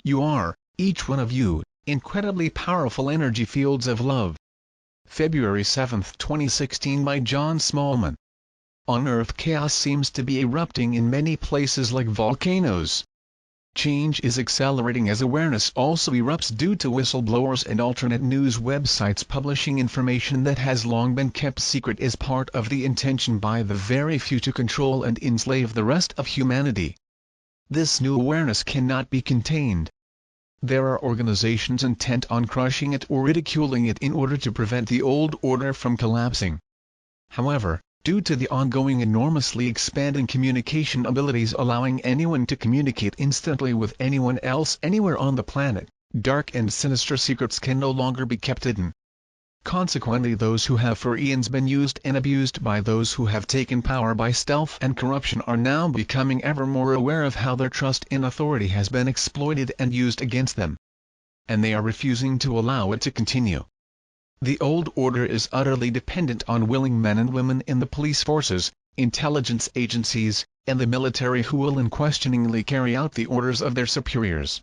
You are, each one of you, incredibly powerful energy fields of love. February 7, 2016 by John Smallman. On Earth, chaos seems to be erupting in many places like volcanoes. Change is accelerating as awareness also erupts due to whistleblowers and alternate news websites publishing information that has long been kept secret as part of the intention by the very few to control and enslave the rest of humanity. This new awareness cannot be contained. There are organizations intent on crushing it or ridiculing it in order to prevent the old order from collapsing. However, due to the ongoing enormously expanding communication abilities allowing anyone to communicate instantly with anyone else anywhere on the planet, dark and sinister secrets can no longer be kept hidden. Consequently, those who have for eons been used and abused by those who have taken power by stealth and corruption are now becoming ever more aware of how their trust in authority has been exploited and used against them. And they are refusing to allow it to continue. The old order is utterly dependent on willing men and women in the police forces, intelligence agencies, and the military who will unquestioningly carry out the orders of their superiors.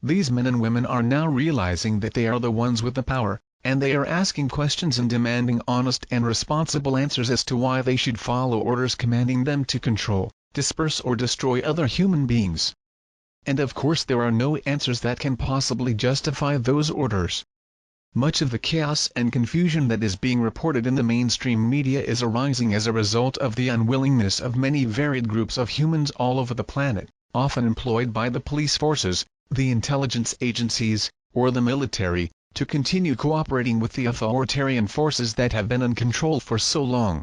These men and women are now realizing that they are the ones with the power, and they are asking questions and demanding honest and responsible answers as to why they should follow orders commanding them to control, disperse or destroy other human beings. And of course there are no answers that can possibly justify those orders. Much of the chaos and confusion that is being reported in the mainstream media is arising as a result of the unwillingness of many varied groups of humans all over the planet, often employed by the police forces, the intelligence agencies, or the military, to continue cooperating with the authoritarian forces that have been in control for so long.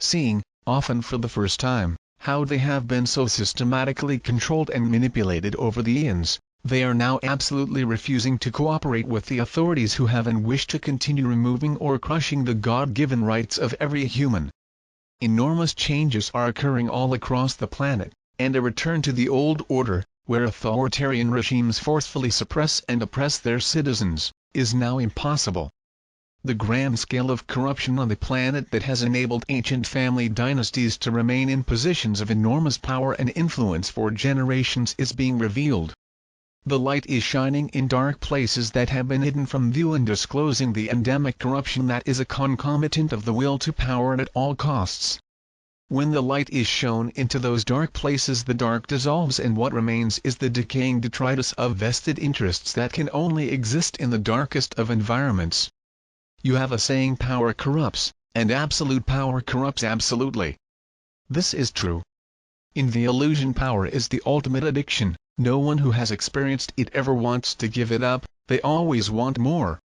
Seeing, often for the first time, how they have been so systematically controlled and manipulated over the eons, they are now absolutely refusing to cooperate with the authorities who have and wish to continue removing or crushing the God-given rights of every human. Enormous changes are occurring all across the planet, and a return to the old order, where authoritarian regimes forcefully suppress and oppress their citizens, is now impossible. The grand scale of corruption on the planet that has enabled ancient family dynasties to remain in positions of enormous power and influence for generations is being revealed. The light is shining in dark places that have been hidden from view and disclosing the endemic corruption that is a concomitant of the will to power at all costs. When the light is shown into those dark places, the dark dissolves and what remains is the decaying detritus of vested interests that can only exist in the darkest of environments. You have a saying, power corrupts, and absolute power corrupts absolutely. This is true. In the illusion, power is the ultimate addiction. No one who has experienced it ever wants to give it up, they always want more.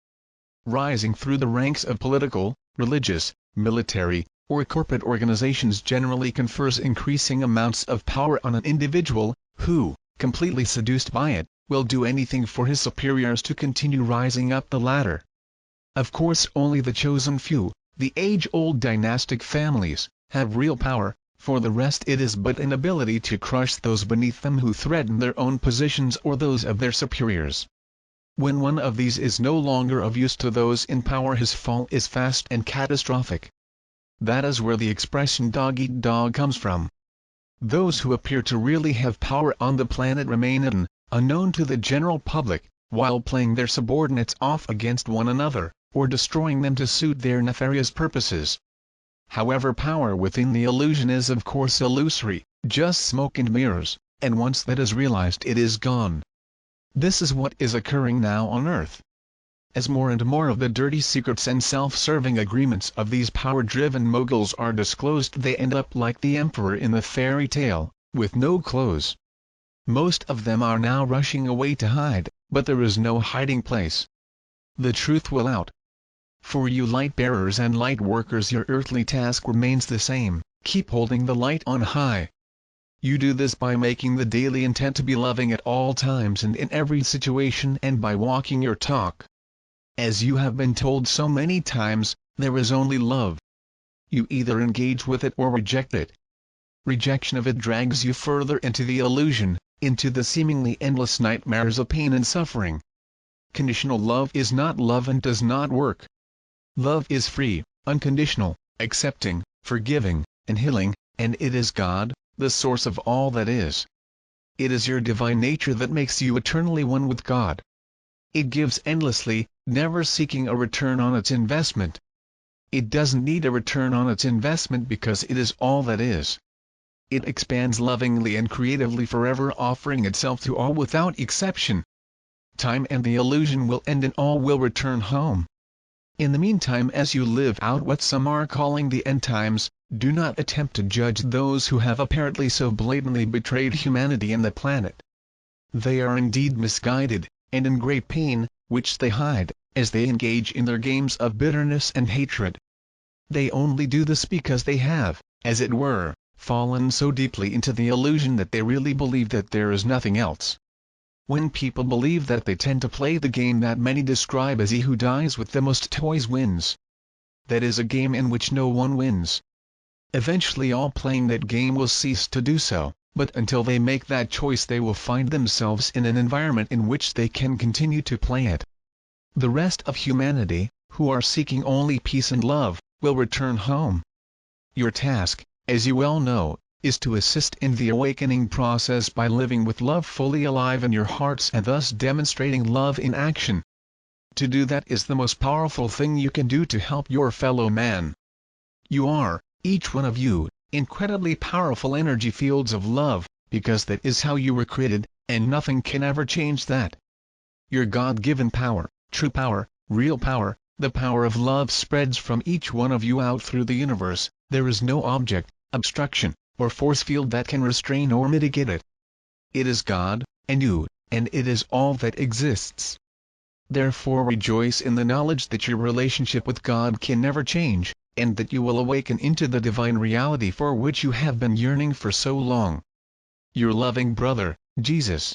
Rising through the ranks of political, religious, military, or corporate organizations generally confers increasing amounts of power on an individual, who, completely seduced by it, will do anything for his superiors to continue rising up the ladder. Of course only the chosen few, the age-old dynastic families, have real power. For the rest it is but an ability to crush those beneath them who threaten their own positions or those of their superiors. When one of these is no longer of use to those in power, his fall is fast and catastrophic. That is where the expression dog-eat-dog comes from. Those who appear to really have power on the planet remain hidden, unknown to the general public, while playing their subordinates off against one another, or destroying them to suit their nefarious purposes. However, power within the illusion is of course illusory, just smoke and mirrors, and once that is realized it is gone. This is what is occurring now on Earth. As more and more of the dirty secrets and self-serving agreements of these power-driven moguls are disclosed, they end up like the emperor in the fairy tale, with no clothes. Most of them are now rushing away to hide, but there is no hiding place. The truth will out. For you light-bearers and light-workers, your earthly task remains the same: keep holding the light on high. You do this by making the daily intent to be loving at all times and in every situation, and by walking your talk. As you have been told so many times, there is only love. You either engage with it or reject it. Rejection of it drags you further into the illusion, into the seemingly endless nightmares of pain and suffering. Conditional love is not love and does not work. Love is free, unconditional, accepting, forgiving, and healing, and it is God, the source of all that is. It is your divine nature that makes you eternally one with God. It gives endlessly, never seeking a return on its investment. It doesn't need a return on its investment because it is all that is. It expands lovingly and creatively, forever offering itself to all without exception. Time and the illusion will end and all will return home. In the meantime, as you live out what some are calling the end times, do not attempt to judge those who have apparently so blatantly betrayed humanity and the planet. They are indeed misguided, and in great pain, which they hide, as they engage in their games of bitterness and hatred. They only do this because they have, as it were, fallen so deeply into the illusion that they really believe that there is nothing else. When people believe that, they tend to play the game that many describe as "he who dies with the most toys wins." That is a game in which no one wins. Eventually all playing that game will cease to do so, but until they make that choice they will find themselves in an environment in which they can continue to play it. The rest of humanity, who are seeking only peace and love, will return home. Your task, as you well know, is to assist in the awakening process by living with love fully alive in your hearts and thus demonstrating love in action. To do that is the most powerful thing you can do to help your fellow man. You are, each one of you, incredibly powerful energy fields of love, because that is how you were created, and nothing can ever change that. Your God-given power, true power, real power, the power of love spreads from each one of you out through the universe. There is no object, obstruction, or force field that can restrain or mitigate it. It is God, and you, and it is all that exists. Therefore rejoice in the knowledge that your relationship with God can never change, and that you will awaken into the divine reality for which you have been yearning for so long. Your loving brother, Jesus.